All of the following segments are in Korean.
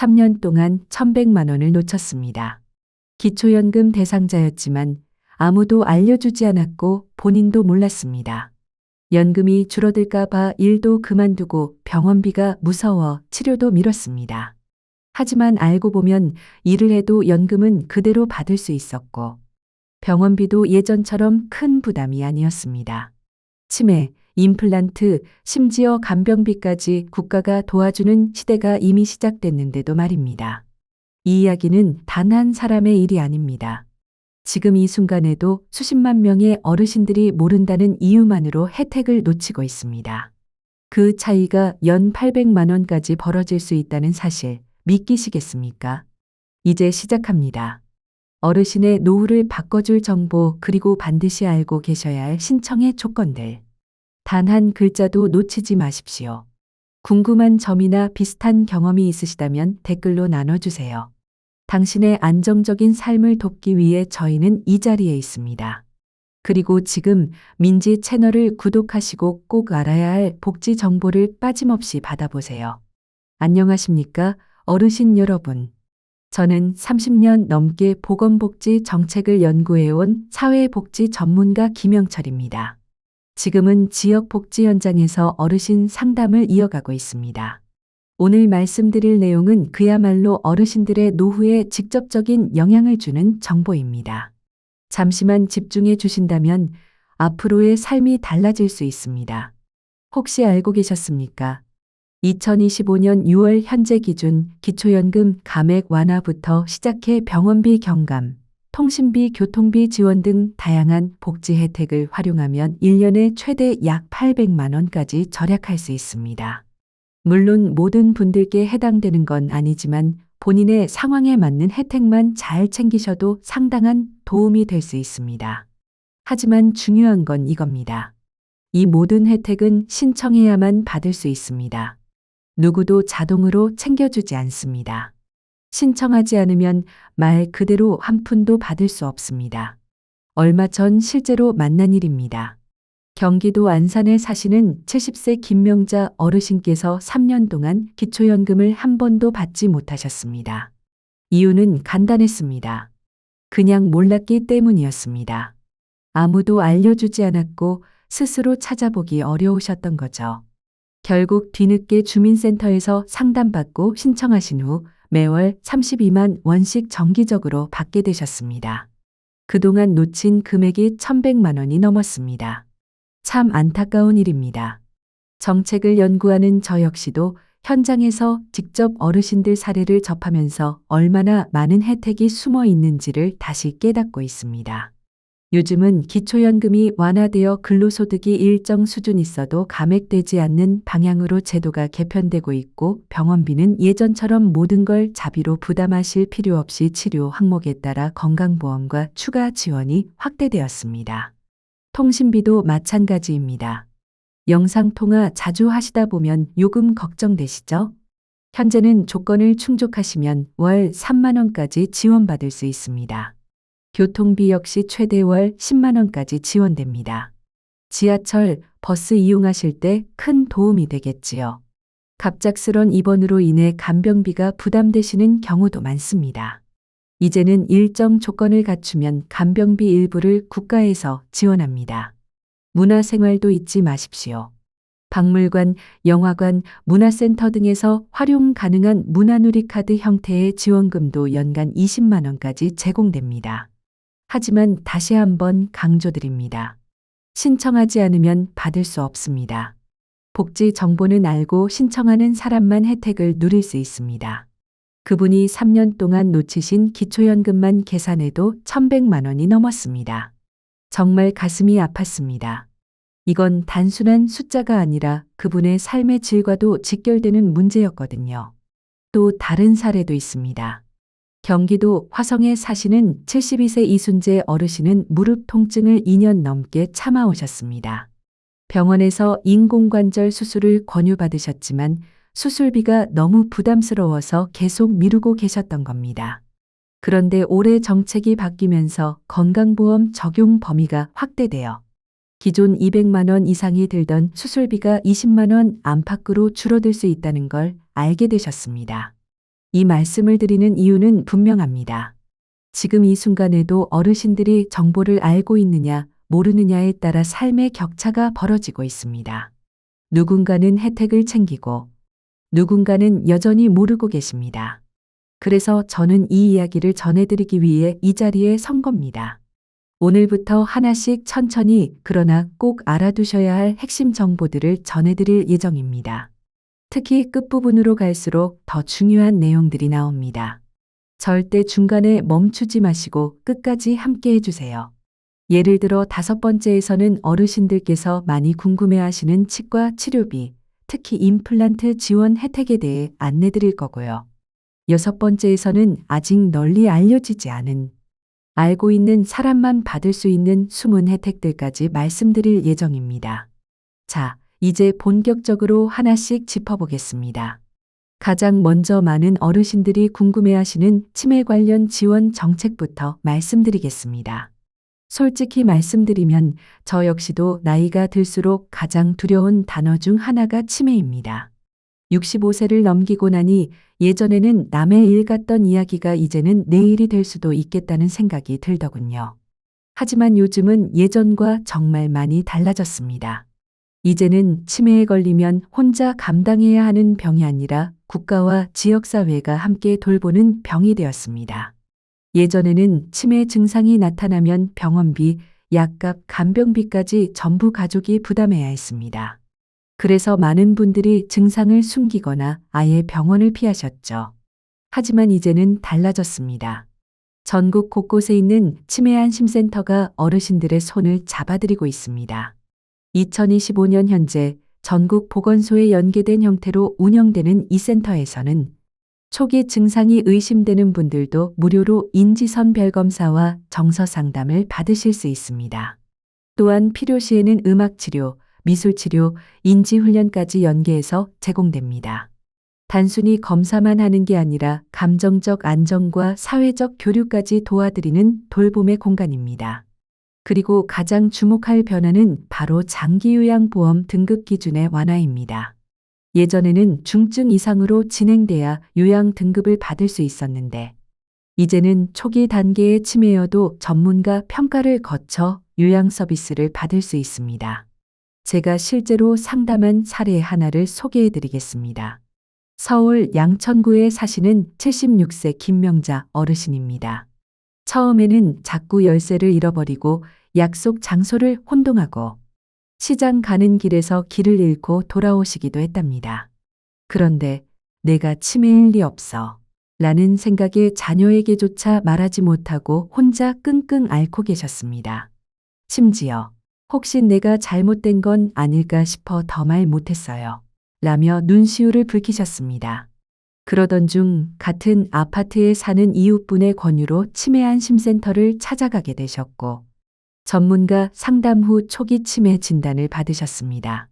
3년 동안 1,100만 원을 놓쳤습니다. 기초연금 대상자였지만 아무도 알려주지 않았고 본인도 몰랐습니다. 연금이 줄어들까 봐 일도 그만두고 병원비가 무서워 치료도 미뤘습니다. 하지만 알고 보면 일을 해도 연금은 그대로 받을 수 있었고 병원비도 예전처럼 큰 부담이 아니었습니다. 치매, 임플란트, 심지어 간병비까지 국가가 도와주는 시대가 이미 시작됐는데도 말입니다. 이 이야기는 단 한 사람의 일이 아닙니다. 지금 이 순간에도 수십만 명의 어르신들이 모른다는 이유만으로 혜택을 놓치고 있습니다. 그 차이가 연 800만 원까지 벌어질 수 있다는 사실 믿기시겠습니까? 이제 시작합니다. 어르신의 노후를 바꿔줄 정보 그리고 반드시 알고 계셔야 할 신청의 조건들. 단 한 글자도 놓치지 마십시오. 궁금한 점이나 비슷한 경험이 있으시다면 댓글로 나눠주세요. 당신의 안정적인 삶을 돕기 위해 저희는 이 자리에 있습니다. 그리고 지금 민지 채널을 구독하시고 꼭 알아야 할 복지 정보를 빠짐없이 받아보세요. 안녕하십니까, 어르신 여러분. 저는 30년 넘게 보건복지 정책을 연구해온 사회복지 전문가 김영철입니다. 지금은 지역복지 현장에서 어르신 상담을 이어가고 있습니다. 오늘 말씀드릴 내용은 그야말로 어르신들의 노후에 직접적인 영향을 주는 정보입니다. 잠시만 집중해 주신다면 앞으로의 삶이 달라질 수 있습니다. 혹시 알고 계셨습니까? 2025년 6월 현재 기준 기초연금 감액 완화부터 시작해 병원비 경감, 통신비, 교통비 지원 등 다양한 복지 혜택을 활용하면 1년에 최대 약 800만 원까지 절약할 수 있습니다. 물론 모든 분들께 해당되는 건 아니지만 본인의 상황에 맞는 혜택만 잘 챙기셔도 상당한 도움이 될 수 있습니다. 하지만 중요한 건 이겁니다. 이 모든 혜택은 신청해야만 받을 수 있습니다. 누구도 자동으로 챙겨주지 않습니다. 신청하지 않으면 말 그대로 한 푼도 받을 수 없습니다. 얼마 전 실제로 만난 일입니다. 경기도 안산에 사시는 70세 김명자 어르신께서 3년 동안 기초연금을 한 번도 받지 못하셨습니다. 이유는 간단했습니다. 그냥 몰랐기 때문이었습니다. 아무도 알려주지 않았고 스스로 찾아보기 어려우셨던 거죠. 결국 뒤늦게 주민센터에서 상담받고 신청하신 후 매월 32만 원씩 정기적으로 받게 되셨습니다. 그동안 놓친 금액이 1,100만 원이 넘었습니다. 참 안타까운 일입니다. 정책을 연구하는 저 역시도 현장에서 직접 어르신들 사례를 접하면서 얼마나 많은 혜택이 숨어 있는지를 다시 깨닫고 있습니다. 요즘은 기초연금이 완화되어 근로소득이 일정 수준 있어도 감액되지 않는 방향으로 제도가 개편되고 있고 병원비는 예전처럼 모든 걸 자비로 부담하실 필요 없이 치료 항목에 따라 건강보험과 추가 지원이 확대되었습니다. 통신비도 마찬가지입니다. 영상통화 자주 하시다 보면 요금 걱정되시죠? 현재는 조건을 충족하시면 월 3만 원까지 지원받을 수 있습니다. 교통비 역시 최대 월 10만 원까지 지원됩니다. 지하철, 버스 이용하실 때 큰 도움이 되겠지요. 갑작스런 입원으로 인해 간병비가 부담되시는 경우도 많습니다. 이제는 일정 조건을 갖추면 간병비 일부를 국가에서 지원합니다. 문화생활도 잊지 마십시오. 박물관, 영화관, 문화센터 등에서 활용 가능한 문화누리카드 형태의 지원금도 연간 20만 원까지 제공됩니다. 하지만 다시 한번 강조드립니다. 신청하지 않으면 받을 수 없습니다. 복지 정보는 알고 신청하는 사람만 혜택을 누릴 수 있습니다. 그분이 3년 동안 놓치신 기초연금만 계산해도 1,100만 원이 넘었습니다. 정말 가슴이 아팠습니다. 이건 단순한 숫자가 아니라 그분의 삶의 질과도 직결되는 문제였거든요. 또 다른 사례도 있습니다. 경기도 화성에 사시는 72세 이순재 어르신은 무릎 통증을 2년 넘게 참아오셨습니다. 병원에서 인공관절 수술을 권유받으셨지만 수술비가 너무 부담스러워서 계속 미루고 계셨던 겁니다. 그런데 올해 정책이 바뀌면서 건강보험 적용 범위가 확대되어 기존 200만 원 이상이 들던 수술비가 20만 원 안팎으로 줄어들 수 있다는 걸 알게 되셨습니다. 이 말씀을 드리는 이유는 분명합니다. 지금 이 순간에도 어르신들이 정보를 알고 있느냐, 모르느냐에 따라 삶의 격차가 벌어지고 있습니다. 누군가는 혜택을 챙기고, 누군가는 여전히 모르고 계십니다. 그래서 저는 이 이야기를 전해드리기 위해 이 자리에 선 겁니다. 오늘부터 하나씩 천천히 그러나 꼭 알아두셔야 할 핵심 정보들을 전해드릴 예정입니다. 특히 끝부분으로 갈수록 더 중요한 내용들이 나옵니다. 절대 중간에 멈추지 마시고 끝까지 함께 해주세요. 예를 들어 5번째에서는 어르신들께서 많이 궁금해하시는 치과 치료비, 특히 임플란트 지원 혜택에 대해 안내드릴 거고요. 6번째에서는 아직 널리 알려지지 않은, 알고 있는 사람만 받을 수 있는 숨은 혜택들까지 말씀드릴 예정입니다. 자, 이제 본격적으로 하나씩 짚어보겠습니다. 가장 먼저 많은 어르신들이 궁금해하시는 치매 관련 지원 정책부터 말씀드리겠습니다. 솔직히 말씀드리면 저 역시도 나이가 들수록 가장 두려운 단어 중 하나가 치매입니다. 65세를 넘기고 나니 예전에는 남의 일 같던 이야기가 이제는 내 일이 될 수도 있겠다는 생각이 들더군요. 하지만 요즘은 예전과 정말 많이 달라졌습니다. 이제는 치매에 걸리면 혼자 감당해야 하는 병이 아니라 국가와 지역사회가 함께 돌보는 병이 되었습니다. 예전에는 치매 증상이 나타나면 병원비, 약값, 간병비까지 전부 가족이 부담해야 했습니다. 그래서 많은 분들이 증상을 숨기거나 아예 병원을 피하셨죠. 하지만 이제는 달라졌습니다. 전국 곳곳에 있는 치매 안심센터가 어르신들의 손을 잡아드리고 있습니다. 2025년 현재 전국 보건소에 연계된 형태로 운영되는 이 센터에서는 초기 증상이 의심되는 분들도 무료로 인지선별 검사와 정서 상담을 받으실 수 있습니다. 또한 필요시에는 음악치료, 미술치료, 인지훈련까지 연계해서 제공됩니다. 단순히 검사만 하는 게 아니라 감정적 안정과 사회적 교류까지 도와드리는 돌봄의 공간입니다. 그리고 가장 주목할 변화는 바로 장기요양보험 등급 기준의 완화입니다. 예전에는 중증 이상으로 진행돼야 요양 등급을 받을 수 있었는데, 이제는 초기 단계의 치매여도 전문가 평가를 거쳐 요양 서비스를 받을 수 있습니다. 제가 실제로 상담한 사례 하나를 소개해 드리겠습니다. 서울 양천구에 사시는 76세 김명자 어르신입니다. 처음에는 자꾸 열쇠를 잃어버리고 약속 장소를 혼동하고 시장 가는 길에서 길을 잃고 돌아오시기도 했답니다. 그런데 내가 치매일 리 없어 라는 생각에 자녀에게조차 말하지 못하고 혼자 끙끙 앓고 계셨습니다. 심지어 혹시 내가 잘못된 건 아닐까 싶어 더 말 못했어요. 라며 눈시울을 붉히셨습니다. 그러던 중 같은 아파트에 사는 이웃분의 권유로 치매 안심센터를 찾아가게 되셨고, 전문가 상담 후 초기 치매 진단을 받으셨습니다.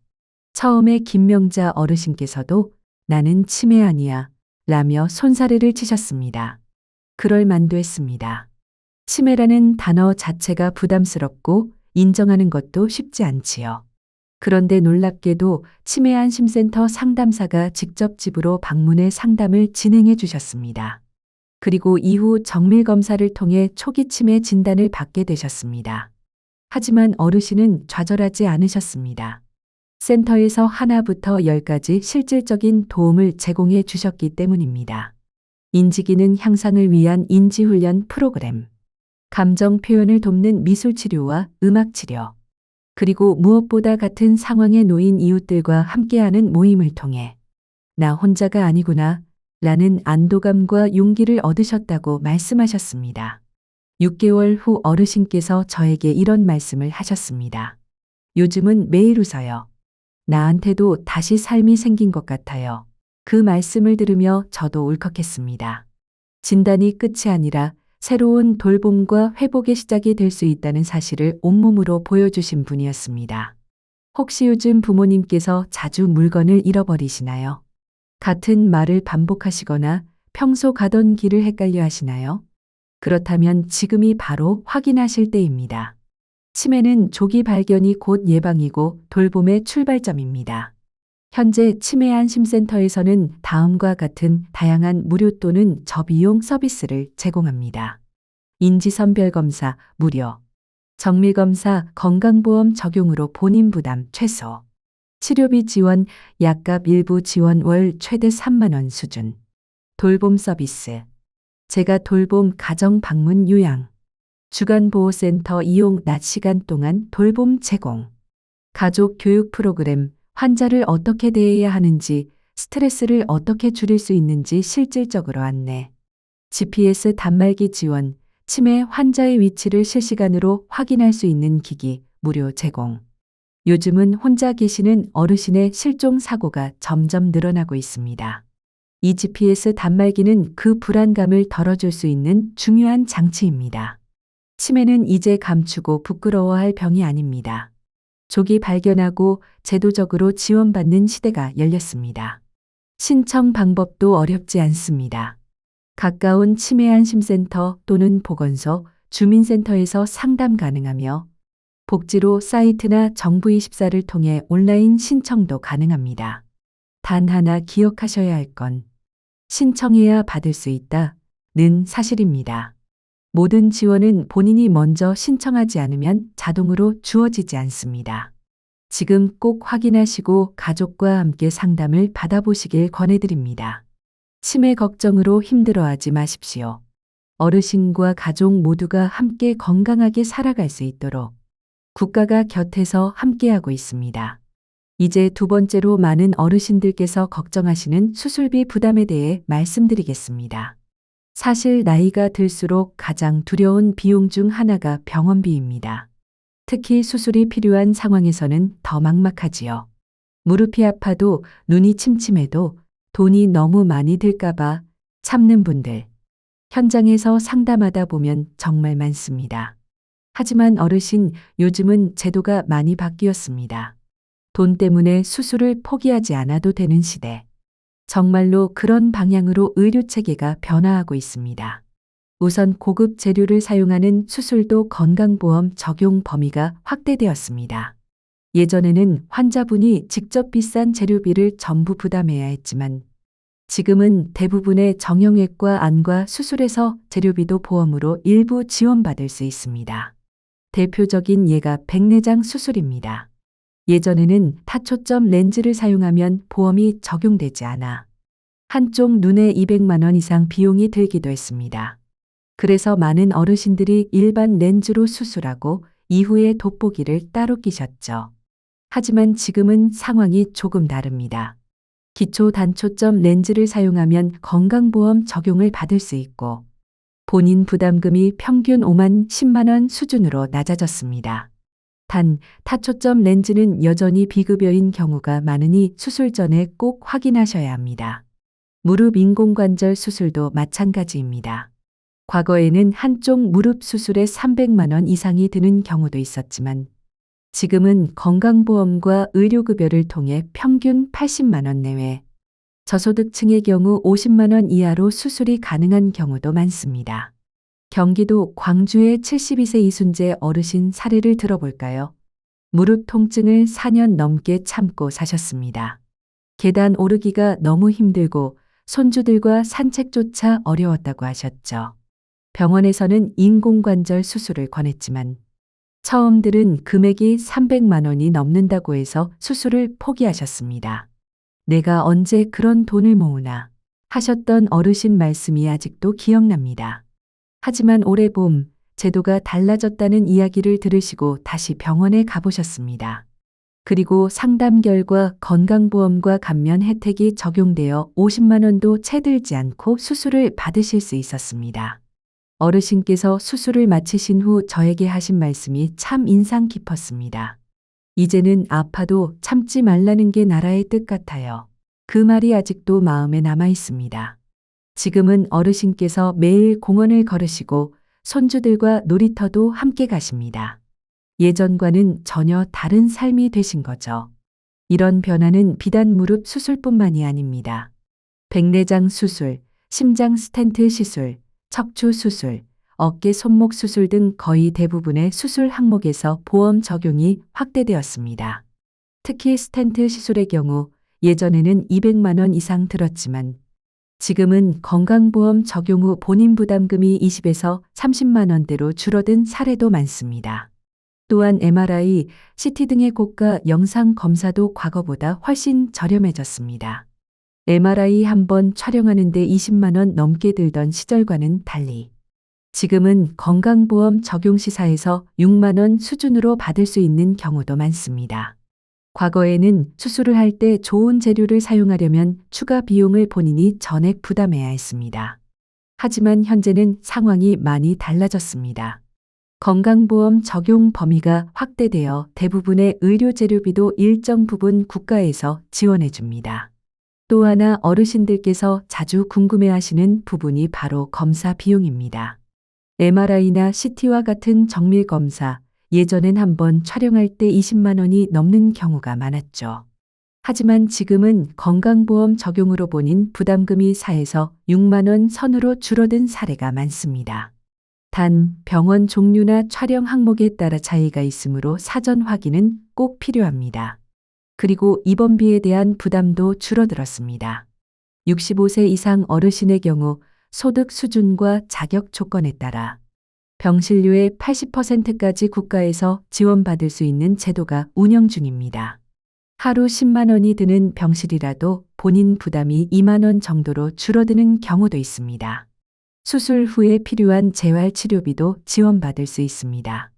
처음에 김명자 어르신께서도 나는 치매 아니야 라며 손사래를 치셨습니다. 그럴 만도 했습니다. 치매라는 단어 자체가 부담스럽고 인정하는 것도 쉽지 않지요. 그런데 놀랍게도 치매 안심센터 상담사가 직접 집으로 방문해 상담을 진행해 주셨습니다. 그리고 이후 정밀 검사를 통해 초기 치매 진단을 받게 되셨습니다. 하지만 어르신은 좌절하지 않으셨습니다. 센터에서 하나부터 10까지 실질적인 도움을 제공해 주셨기 때문입니다. 인지기능 향상을 위한 인지훈련 프로그램, 감정 표현을 돕는 미술치료와 음악치료, 그리고 무엇보다 같은 상황에 놓인 이웃들과 함께하는 모임을 통해 나 혼자가 아니구나 라는 안도감과 용기를 얻으셨다고 말씀하셨습니다. 6개월 후 어르신께서 저에게 이런 말씀을 하셨습니다. 요즘은 매일 웃어요. 나한테도 다시 삶이 생긴 것 같아요. 그 말씀을 들으며 저도 울컥했습니다. 진단이 끝이 아니라 새로운 돌봄과 회복의 시작이 될 수 있다는 사실을 온몸으로 보여주신 분이었습니다. 혹시 요즘 부모님께서 자주 물건을 잃어버리시나요? 같은 말을 반복하시거나 평소 가던 길을 헷갈려 하시나요? 그렇다면 지금이 바로 확인하실 때입니다. 치매는 조기 발견이 곧 예방이고 돌봄의 출발점입니다. 현재 치매안심센터에서는 다음과 같은 다양한 무료 또는 저비용 서비스를 제공합니다. 인지선별검사 무료, 정밀검사 건강보험 적용으로 본인 부담 최소, 치료비 지원 약값 일부 지원 월 최대 3만 원 수준, 돌봄 서비스, 재가 돌봄 가정 방문 요양, 주간보호센터 이용 낮 시간 동안 돌봄 제공, 가족 교육 프로그램, 환자를 어떻게 대해야 하는지, 스트레스를 어떻게 줄일 수 있는지 실질적으로 안내, GPS 단말기 지원, 치매 환자의 위치를 실시간으로 확인할 수 있는 기기 무료 제공. 요즘은 혼자 계시는 어르신의 실종 사고가 점점 늘어나고 있습니다. 이 GPS 단말기는 그 불안감을 덜어줄 수 있는 중요한 장치입니다. 치매는 이제 감추고 부끄러워할 병이 아닙니다. 조기 발견하고 제도적으로 지원받는 시대가 열렸습니다. 신청 방법도 어렵지 않습니다. 가까운 치매안심센터 또는 보건소, 주민센터에서 상담 가능하며 복지로 사이트나 정부24를 통해 온라인 신청도 가능합니다. 단 하나 기억하셔야 할 건 신청해야 받을 수 있다는 사실입니다. 모든 지원은 본인이 먼저 신청하지 않으면 자동으로 주어지지 않습니다. 지금 꼭 확인하시고 가족과 함께 상담을 받아보시길 권해드립니다. 치매 걱정으로 힘들어하지 마십시오. 어르신과 가족 모두가 함께 건강하게 살아갈 수 있도록 국가가 곁에서 함께하고 있습니다. 이제 두 번째로 많은 어르신들께서 걱정하시는 수술비 부담에 대해 말씀드리겠습니다. 사실 나이가 들수록 가장 두려운 비용 중 하나가 병원비입니다. 특히 수술이 필요한 상황에서는 더 막막하지요. 무릎이 아파도 눈이 침침해도 돈이 너무 많이 들까봐 참는 분들. 현장에서 상담하다 보면 정말 많습니다. 하지만 어르신, 요즘은 제도가 많이 바뀌었습니다. 돈 때문에 수술을 포기하지 않아도 되는 시대. 정말로 그런 방향으로 의료체계가 변화하고 있습니다. 우선 고급 재료를 사용하는 수술도 건강보험 적용 범위가 확대되었습니다. 예전에는 환자분이 직접 비싼 재료비를 전부 부담해야 했지만 지금은 대부분의 정형외과 안과 수술에서 재료비도 보험으로 일부 지원받을 수 있습니다. 대표적인 예가 백내장 수술입니다. 예전에는 타초점 렌즈를 사용하면 보험이 적용되지 않아 한쪽 눈에 200만 원 이상 비용이 들기도 했습니다. 그래서 많은 어르신들이 일반 렌즈로 수술하고 이후에 돋보기를 따로 끼셨죠. 하지만 지금은 상황이 조금 다릅니다. 기초 단초점 렌즈를 사용하면 건강보험 적용을 받을 수 있고 본인 부담금이 평균 5만 10만 원 수준으로 낮아졌습니다. 단, 타초점 렌즈는 여전히 비급여인 경우가 많으니 수술 전에 꼭 확인하셔야 합니다. 무릎 인공관절 수술도 마찬가지입니다. 과거에는 한쪽 무릎 수술에 300만 원 이상이 드는 경우도 있었지만 지금은 건강보험과 의료급여를 통해 평균 80만 원 내외, 저소득층의 경우 50만 원 이하로 수술이 가능한 경우도 많습니다. 경기도 광주의 72세 이순재 어르신 사례를 들어볼까요? 무릎 통증을 4년 넘게 참고 사셨습니다. 계단 오르기가 너무 힘들고 손주들과 산책조차 어려웠다고 하셨죠. 병원에서는 인공관절 수술을 권했지만 처음 들은 금액이 300만 원이 넘는다고 해서 수술을 포기하셨습니다. 내가 언제 그런 돈을 모으나 하셨던 어르신 말씀이 아직도 기억납니다. 하지만 올해 봄 제도가 달라졌다는 이야기를 들으시고 다시 병원에 가보셨습니다. 그리고 상담 결과 건강보험과 감면 혜택이 적용되어 50만 원도 채 들지 않고 수술을 받으실 수 있었습니다. 어르신께서 수술을 마치신 후 저에게 하신 말씀이 참 인상 깊었습니다. 이제는 아파도 참지 말라는 게 나라의 뜻 같아요. 그 말이 아직도 마음에 남아 있습니다. 지금은 어르신께서 매일 공원을 걸으시고 손주들과 놀이터도 함께 가십니다. 예전과는 전혀 다른 삶이 되신 거죠. 이런 변화는 비단 무릎 수술뿐만이 아닙니다. 백내장 수술, 심장 스텐트 시술, 척추 수술, 어깨 손목 수술 등 거의 대부분의 수술 항목에서 보험 적용이 확대되었습니다. 특히 스텐트 시술의 경우 예전에는 200만 원 이상 들었지만 지금은 건강보험 적용 후 본인 부담금이 20에서 30만 원대로 줄어든 사례도 많습니다. 또한 MRI, CT 등의 고가 영상 검사도 과거보다 훨씬 저렴해졌습니다. MRI 한 번 촬영하는데 20만 원 넘게 들던 시절과는 달리 지금은 건강보험 적용 시 4에서 6만 원 수준으로 받을 수 있는 경우도 많습니다. 과거에는 수술을 할 때 좋은 재료를 사용하려면 추가 비용을 본인이 전액 부담해야 했습니다. 하지만 현재는 상황이 많이 달라졌습니다. 건강보험 적용 범위가 확대되어 대부분의 의료 재료비도 일정 부분 국가에서 지원해 줍니다. 또 하나 어르신들께서 자주 궁금해하시는 부분이 바로 검사 비용입니다. MRI나 CT와 같은 정밀 검사, 예전엔 한번 촬영할 때 20만 원이 넘는 경우가 많았죠. 하지만 지금은 건강보험 적용으로 본인 부담금이 4에서 6만 원 선으로 줄어든 사례가 많습니다. 단 병원 종류나 촬영 항목에 따라 차이가 있으므로 사전 확인은 꼭 필요합니다. 그리고 입원비에 대한 부담도 줄어들었습니다. 65세 이상 어르신의 경우 소득 수준과 자격 조건에 따라 병실료의 80%까지 국가에서 지원받을 수 있는 제도가 운영 중입니다. 하루 10만 원이 드는 병실이라도 본인 부담이 2만 원 정도로 줄어드는 경우도 있습니다. 수술 후에 필요한 재활치료비도 지원받을 수 있습니다.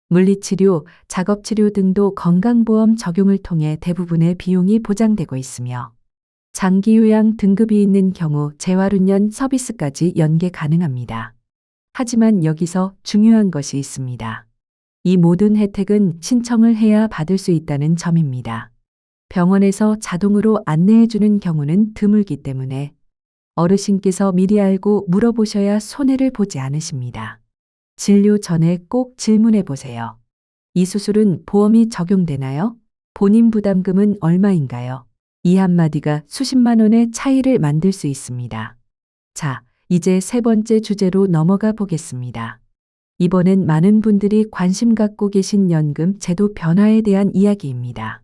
물리치료, 작업치료 등도 건강보험 적용을 통해 대부분의 비용이 보장되고 있으며 장기요양 등급이 있는 경우 재활훈련 서비스까지 연계 가능합니다. 하지만 여기서 중요한 것이 있습니다. 이 모든 혜택은 신청을 해야 받을 수 있다는 점입니다. 병원에서 자동으로 안내해주는 경우는 드물기 때문에 어르신께서 미리 알고 물어보셔야 손해를 보지 않으십니다. 진료 전에 꼭 질문해 보세요. 이 수술은 보험이 적용되나요? 본인 부담금은 얼마인가요? 이 한마디가 수십만 원의 차이를 만들 수 있습니다. 자, 이제 세 번째 주제로 넘어가 보겠습니다. 이번엔 많은 분들이 관심 갖고 계신 연금 제도 변화에 대한 이야기입니다.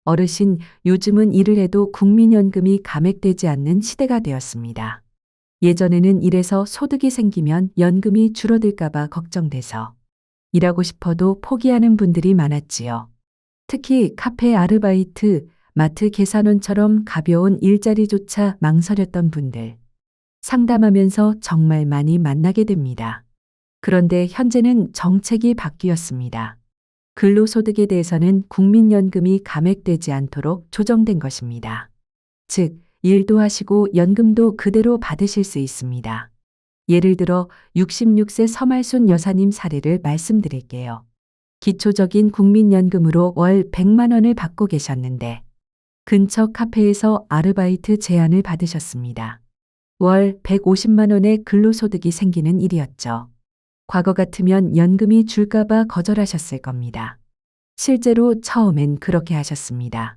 어르신, 요즘은 일을 해도 국민연금이 감액되지 않는 시대가 되었습니다. 예전에는 일해서 소득이 생기면 연금이 줄어들까봐 걱정돼서 일하고 싶어도 포기하는 분들이 많았지요. 특히 카페 아르바이트, 마트 계산원처럼 가벼운 일자리조차 망설였던 분들. 상담하면서 정말 많이 만나게 됩니다. 그런데 현재는 정책이 바뀌었습니다. 근로소득에 대해서는 국민연금이 감액되지 않도록 조정된 것입니다. 즉, 일도 하시고 연금도 그대로 받으실 수 있습니다. 예를 들어 66세 서말순 여사님 사례를 말씀드릴게요. 기초적인 국민연금으로 월 100만 원을 받고 계셨는데 근처 카페에서 아르바이트 제안을 받으셨습니다. 월 150만 원의 근로소득이 생기는 일이었죠. 과거 같으면 연금이 줄까봐 거절하셨을 겁니다. 실제로 처음엔 그렇게 하셨습니다.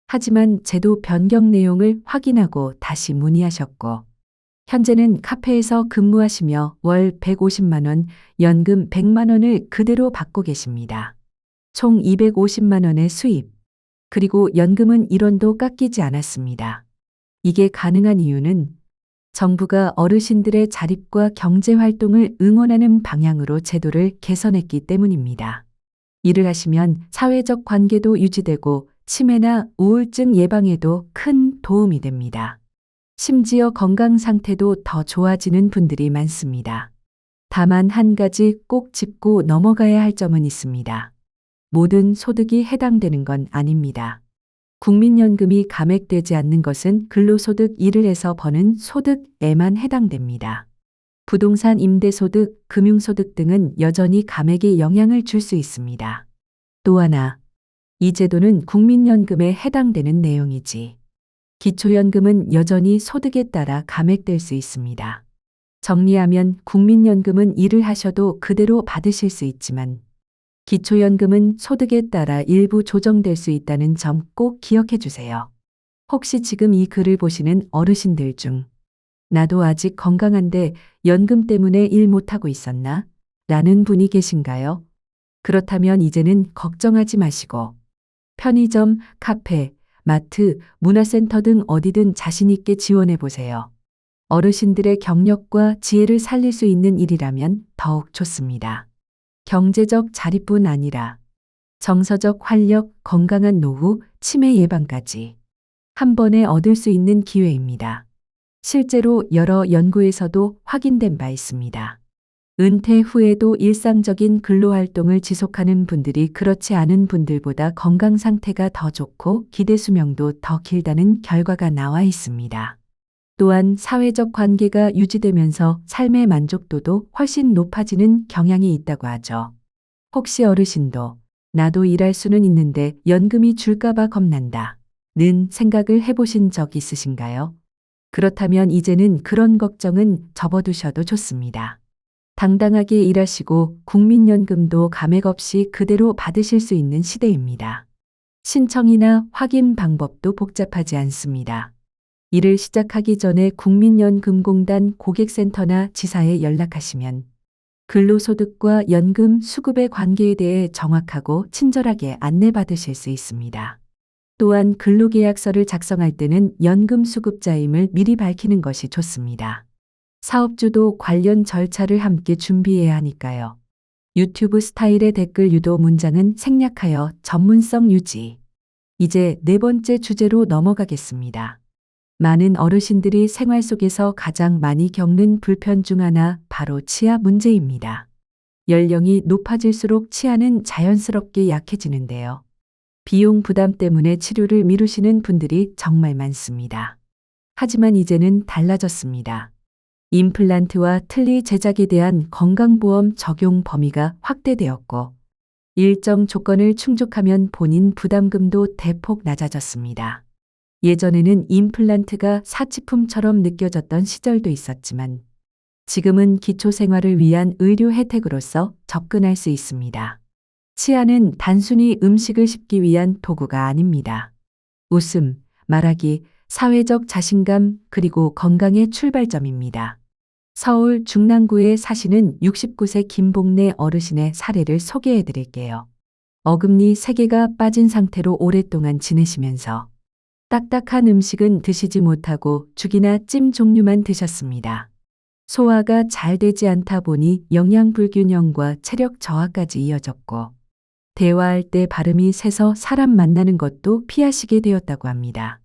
하지만 제도 변경 내용을 확인하고 다시 문의하셨고, 현재는 카페에서 근무하시며 월 150만 원, 연금 100만 원을 그대로 받고 계십니다. 총 250만 원의 수입, 그리고 연금은 1원도 깎이지 않았습니다. 이게 가능한 이유는 정부가 어르신들의 자립과 경제활동을 응원하는 방향으로 제도를 개선했기 때문입니다. 일을 하시면 사회적 관계도 유지되고 치매나 우울증 예방에도 큰 도움이 됩니다. 심지어 건강 상태도 더 좋아지는 분들이 많습니다. 다만 한 가지 꼭 짚고 넘어가야 할 점은 있습니다. 모든 소득이 해당되는 건 아닙니다. 국민연금이 감액되지 않는 것은 근로소득 일을 해서 버는 소득에만 해당됩니다. 부동산 임대소득, 금융소득 등은 여전히 감액에 영향을 줄 수 있습니다. 또 하나, 이 제도는 국민연금에 해당되는 내용이지 기초연금은 여전히 소득에 따라 감액될 수 있습니다. 정리하면 국민연금은 일을 하셔도 그대로 받으실 수 있지만 기초연금은 소득에 따라 일부 조정될 수 있다는 점 꼭 기억해 주세요. 혹시 지금 이 글을 보시는 어르신들 중 나도 아직 건강한데 연금 때문에 일 못하고 있었나? 라는 분이 계신가요? 그렇다면 이제는 걱정하지 마시고 편의점, 카페, 마트, 문화센터 등 어디든 자신있게 지원해보세요. 어르신들의 경력과 지혜를 살릴 수 있는 일이라면 더욱 좋습니다. 경제적 자립뿐 아니라 정서적 활력, 건강한 노후, 치매 예방까지 한 번에 얻을 수 있는 기회입니다. 실제로 여러 연구에서도 확인된 바 있습니다. 은퇴 후에도 일상적인 근로활동을 지속하는 분들이 그렇지 않은 분들보다 건강 상태가 더 좋고 기대 수명도 더 길다는 결과가 나와 있습니다. 또한 사회적 관계가 유지되면서 삶의 만족도도 훨씬 높아지는 경향이 있다고 하죠. 혹시 어르신도 나도 일할 수는 있는데 연금이 줄까봐 겁난다 는 생각을 해보신 적 있으신가요? 그렇다면 이제는 그런 걱정은 접어두셔도 좋습니다. 당당하게 일하시고 국민연금도 감액 없이 그대로 받으실 수 있는 시대입니다. 신청이나 확인 방법도 복잡하지 않습니다. 일을 시작하기 전에 국민연금공단 고객센터나 지사에 연락하시면 근로소득과 연금 수급의 관계에 대해 정확하고 친절하게 안내받으실 수 있습니다. 또한 근로계약서를 작성할 때는 연금 수급자임을 미리 밝히는 것이 좋습니다. 사업주도 관련 절차를 함께 준비해야 하니까요. 유튜브 스타일의 댓글 유도 문장은 생략하여 전문성 유지. 이제 네 번째 주제로 넘어가겠습니다. 많은 어르신들이 생활 속에서 가장 많이 겪는 불편 중 하나 바로 치아 문제입니다. 연령이 높아질수록 치아는 자연스럽게 약해지는데요. 비용 부담 때문에 치료를 미루시는 분들이 정말 많습니다. 하지만 이제는 달라졌습니다. 임플란트와 틀니 제작에 대한 건강보험 적용 범위가 확대되었고, 일정 조건을 충족하면 본인 부담금도 대폭 낮아졌습니다. 예전에는 임플란트가 사치품처럼 느껴졌던 시절도 있었지만, 지금은 기초생활을 위한 의료 혜택으로서 접근할 수 있습니다. 치아는 단순히 음식을 씹기 위한 도구가 아닙니다. 웃음, 말하기, 사회적 자신감, 그리고 건강의 출발점입니다. 서울 중랑구에 사시는 69세 김복래 어르신의 사례를 소개해 드릴게요. 어금니 3개가 빠진 상태로 오랫동안 지내시면서 딱딱한 음식은 드시지 못하고 죽이나 찜 종류만 드셨습니다. 소화가 잘 되지 않다 보니 영양 불균형과 체력 저하까지 이어졌고, 대화할 때 발음이 새서 사람 만나는 것도 피하시게 되었다고 합니다.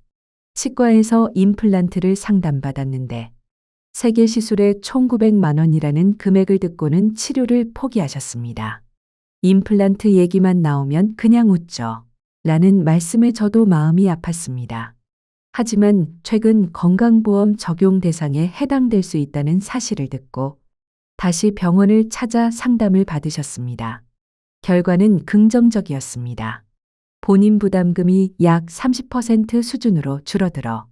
치과에서 임플란트를 상담받았는데 세계 시술에 총 900만 원이라는 금액을 듣고는 치료를 포기하셨습니다. 임플란트 얘기만 나오면 그냥 웃죠. 라는 말씀에 저도 마음이 아팠습니다. 하지만 최근 건강보험 적용 대상에 해당될 수 있다는 사실을 듣고 다시 병원을 찾아 상담을 받으셨습니다. 결과는 긍정적이었습니다. 본인 부담금이 약 30% 수준으로 줄어들어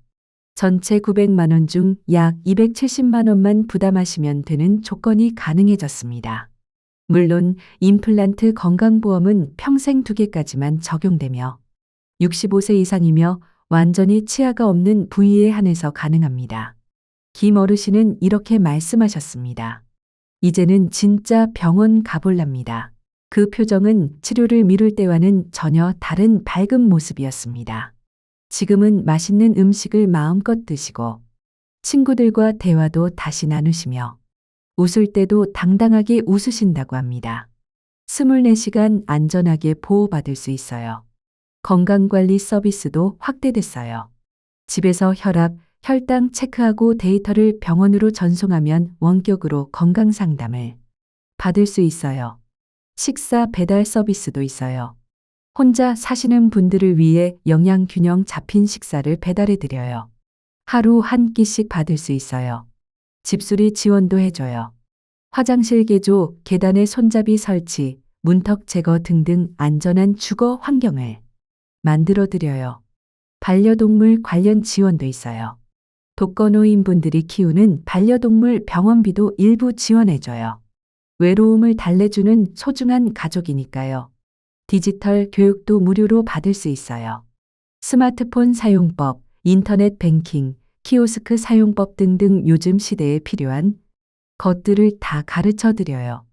전체 900만 원 중 약 270만 원만 부담하시면 되는 조건이 가능해졌습니다. 물론 임플란트 건강보험은 평생 2개까지만 적용되며 65세 이상이며 완전히 치아가 없는 부위에 한해서 가능합니다. 김 어르신은 이렇게 말씀하셨습니다. 이제는 진짜 병원 가볼랍니다. 그 표정은 치료를 미룰 때와는 전혀 다른 밝은 모습이었습니다. 지금은 맛있는 음식을 마음껏 드시고 친구들과 대화도 다시 나누시며 웃을 때도 당당하게 웃으신다고 합니다. 24시간 안전하게 보호받을 수 있어요. 건강관리 서비스도 확대됐어요. 집에서 혈압, 혈당 체크하고 데이터를 병원으로 전송하면 원격으로 건강상담을 받을 수 있어요. 식사 배달 서비스도 있어요. 혼자 사시는 분들을 위해 영양균형 잡힌 식사를 배달해 드려요. 하루 한 끼씩 받을 수 있어요. 집수리 지원도 해줘요. 화장실 개조, 계단에 손잡이 설치, 문턱 제거 등등 안전한 주거 환경을 만들어 드려요. 반려동물 관련 지원도 있어요. 독거노인분들이 키우는 반려동물 병원비도 일부 지원해줘요. 외로움을 달래주는 소중한 가족이니까요. 디지털 교육도 무료로 받을 수 있어요. 스마트폰 사용법, 인터넷 뱅킹, 키오스크 사용법 등등 요즘 시대에 필요한 것들을 다 가르쳐 드려요.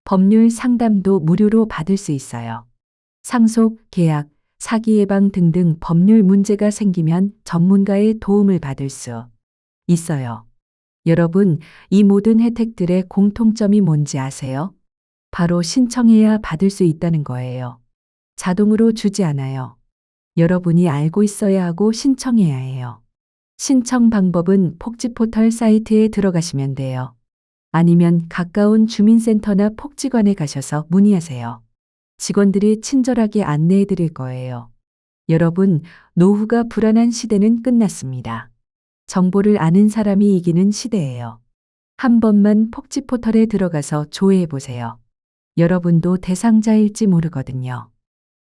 법률 상담도 무료로 받을 수 있어요. 상속, 계약, 사기 예방 등등 법률 문제가 생기면 전문가의 도움을 받을 수 있어요. 여러분, 이 모든 혜택들의 공통점이 뭔지 아세요? 바로 신청해야 받을 수 있다는 거예요. 자동으로 주지 않아요. 여러분이 알고 있어야 하고 신청해야 해요. 신청 방법은 복지포털 사이트에 들어가시면 돼요. 아니면 가까운 주민센터나 복지관에 가셔서 문의하세요. 직원들이 친절하게 안내해 드릴 거예요. 여러분, 노후가 불안한 시대는 끝났습니다. 정보를 아는 사람이 이기는 시대예요. 한 번만 복지포털에 들어가서 조회해 보세요. 여러분도 대상자일지 모르거든요.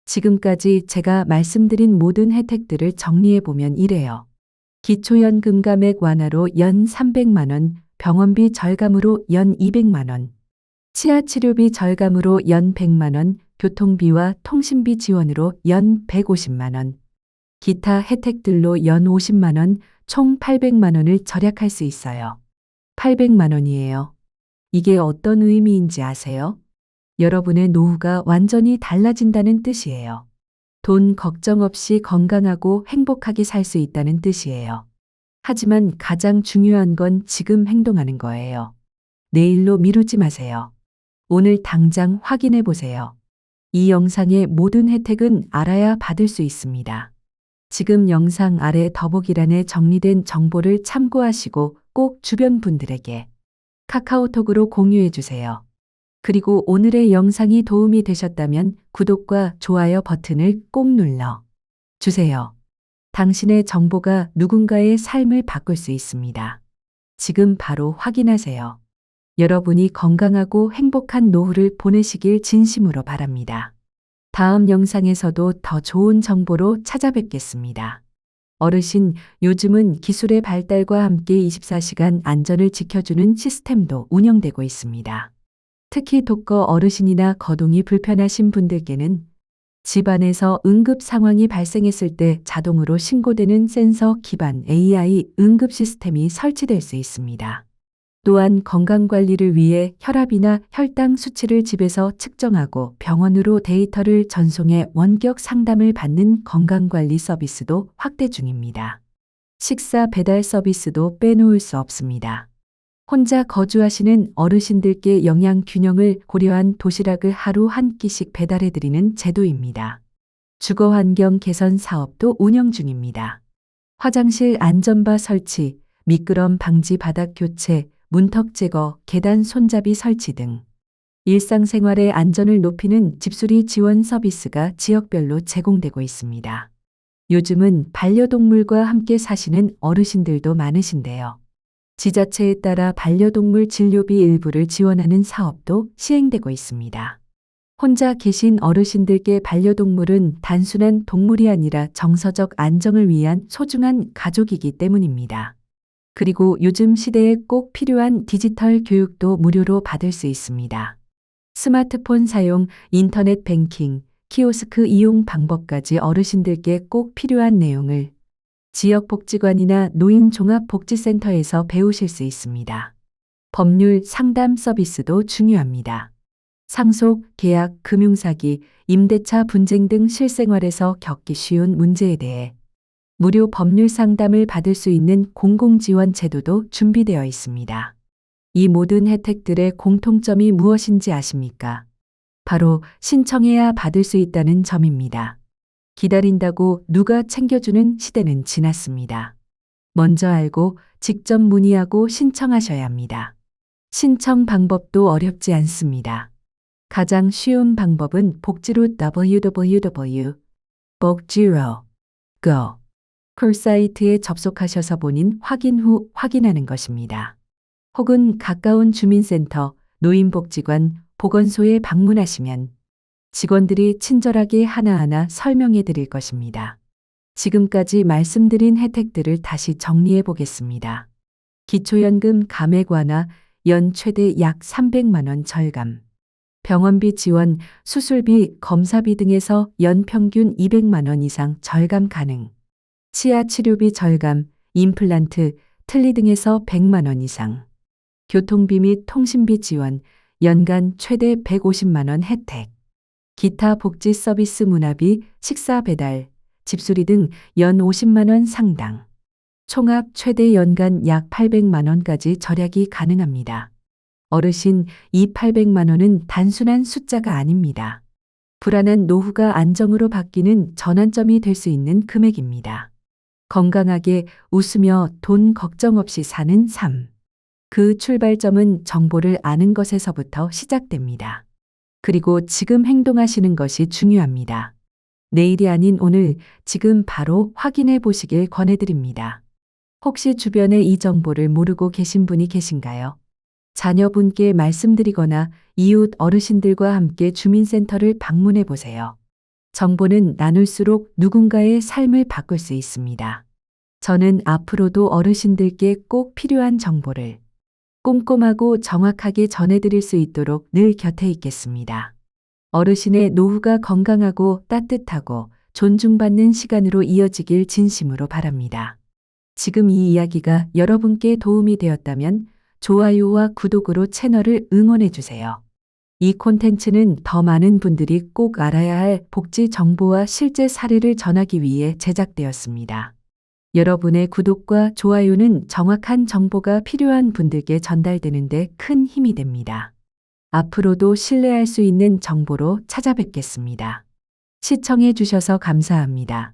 지금까지 제가 말씀드린 모든 혜택들을 정리해 보면 이래요. 기초연금 감액 완화로 연 300만 원, 병원비 절감으로 연 200만 원, 치아치료비 절감으로 연 100만 원, 교통비와 통신비 지원으로 연 150만 원, 기타 혜택들로 연 50만 원, 총 800만 원을 절약할 수 있어요. 800만 원이에요. 이게 어떤 의미인지 아세요? 여러분의 노후가 완전히 달라진다는 뜻이에요. 돈 걱정 없이 건강하고 행복하게 살 수 있다는 뜻이에요. 하지만 가장 중요한 건 지금 행동하는 거예요. 내일로 미루지 마세요. 오늘 당장 확인해 보세요. 이 영상의 모든 혜택은 알아야 받을 수 있습니다. 지금 영상 아래 더보기란에 정리된 정보를 참고하시고 꼭 주변 분들에게 카카오톡으로 공유해 주세요. 그리고 오늘의 영상이 도움이 되셨다면 구독과 좋아요 버튼을 꼭 눌러 주세요. 당신의 정보가 누군가의 삶을 바꿀 수 있습니다. 지금 바로 확인하세요. 여러분이 건강하고 행복한 노후를 보내시길 진심으로 바랍니다. 다음 영상에서도 더 좋은 정보로 찾아뵙겠습니다. 어르신, 요즘은 기술의 발달과 함께 24시간 안전을 지켜주는 시스템도 운영되고 있습니다. 특히 독거 어르신이나 거동이 불편하신 분들께는 집안에서 응급 상황이 발생했을 때 자동으로 신고되는 센서 기반 AI 응급 시스템이 설치될 수 있습니다. 또한 건강관리를 위해 혈압이나 혈당 수치를 집에서 측정하고 병원으로 데이터를 전송해 원격 상담을 받는 건강관리 서비스도 확대 중입니다. 식사 배달 서비스도 빼놓을 수 없습니다. 혼자 거주하시는 어르신들께 영양 균형을 고려한 도시락을 하루 한 끼씩 배달해드리는 제도입니다. 주거 환경 개선 사업도 운영 중입니다. 화장실 안전바 설치, 미끄럼 방지 바닥 교체, 문턱 제거, 계단 손잡이 설치 등 일상생활의 안전을 높이는 집수리 지원 서비스가 지역별로 제공되고 있습니다. 요즘은 반려동물과 함께 사시는 어르신들도 많으신데요. 지자체에 따라 반려동물 진료비 일부를 지원하는 사업도 시행되고 있습니다. 혼자 계신 어르신들께 반려동물은 단순한 동물이 아니라 정서적 안정을 위한 소중한 가족이기 때문입니다. 그리고 요즘 시대에 꼭 필요한 디지털 교육도 무료로 받을 수 있습니다. 스마트폰 사용, 인터넷 뱅킹, 키오스크 이용 방법까지 어르신들께 꼭 필요한 내용을 지역복지관이나 노인종합복지센터에서 배우실 수 있습니다. 법률 상담 서비스도 중요합니다. 상속, 계약, 금융사기, 임대차 분쟁 등 실생활에서 겪기 쉬운 문제에 대해 무료 법률 상담을 받을 수 있는 공공지원 제도도 준비되어 있습니다. 이 모든 혜택들의 공통점이 무엇인지 아십니까? 바로 신청해야 받을 수 있다는 점입니다. 기다린다고 누가 챙겨주는 시대는 지났습니다. 먼저 알고 직접 문의하고 신청하셔야 합니다. 신청 방법도 어렵지 않습니다. 가장 쉬운 방법은 복지로 www.복지로.go 콜사이트에 접속하셔서 본인 확인 후 확인하는 것입니다. 혹은 가까운 주민센터, 노인복지관, 보건소에 방문하시면 직원들이 친절하게 하나하나 설명해 드릴 것입니다. 지금까지 말씀드린 혜택들을 다시 정리해 보겠습니다. 기초연금 감액 완화, 연 최대 약 300만 원 절감. 병원비 지원, 수술비, 검사비 등에서 연 평균 200만 원 이상 절감 가능. 치아 치료비 절감, 임플란트, 틀니 등에서 100만 원 이상. 교통비 및 통신비 지원, 연간 최대 150만 원 혜택. 기타 복지 서비스 문화비, 식사 배달, 집수리 등 연 50만 원 상당. 총합 최대 연간 약 800만 원까지 절약이 가능합니다. 어르신, 이 800만 원은 단순한 숫자가 아닙니다. 불안한 노후가 안정으로 바뀌는 전환점이 될 수 있는 금액입니다. 건강하게 웃으며 돈 걱정 없이 사는 삶. 그 출발점은 정보를 아는 것에서부터 시작됩니다. 그리고 지금 행동하시는 것이 중요합니다. 내일이 아닌 오늘, 지금 바로 확인해 보시길 권해드립니다. 혹시 주변에 이 정보를 모르고 계신 분이 계신가요? 자녀분께 말씀드리거나 이웃 어르신들과 함께 주민센터를 방문해 보세요. 정보는 나눌수록 누군가의 삶을 바꿀 수 있습니다. 저는 앞으로도 어르신들께 꼭 필요한 정보를 꼼꼼하고 정확하게 전해드릴 수 있도록 늘 곁에 있겠습니다. 어르신의 노후가 건강하고 따뜻하고 존중받는 시간으로 이어지길 진심으로 바랍니다. 지금 이 이야기가 여러분께 도움이 되었다면 좋아요와 구독으로 채널을 응원해 주세요. 이 콘텐츠는 더 많은 분들이 꼭 알아야 할 복지 정보와 실제 사례를 전하기 위해 제작되었습니다. 여러분의 구독과 좋아요는 정확한 정보가 필요한 분들께 전달되는데 큰 힘이 됩니다. 앞으로도 신뢰할 수 있는 정보로 찾아뵙겠습니다. 시청해 주셔서 감사합니다.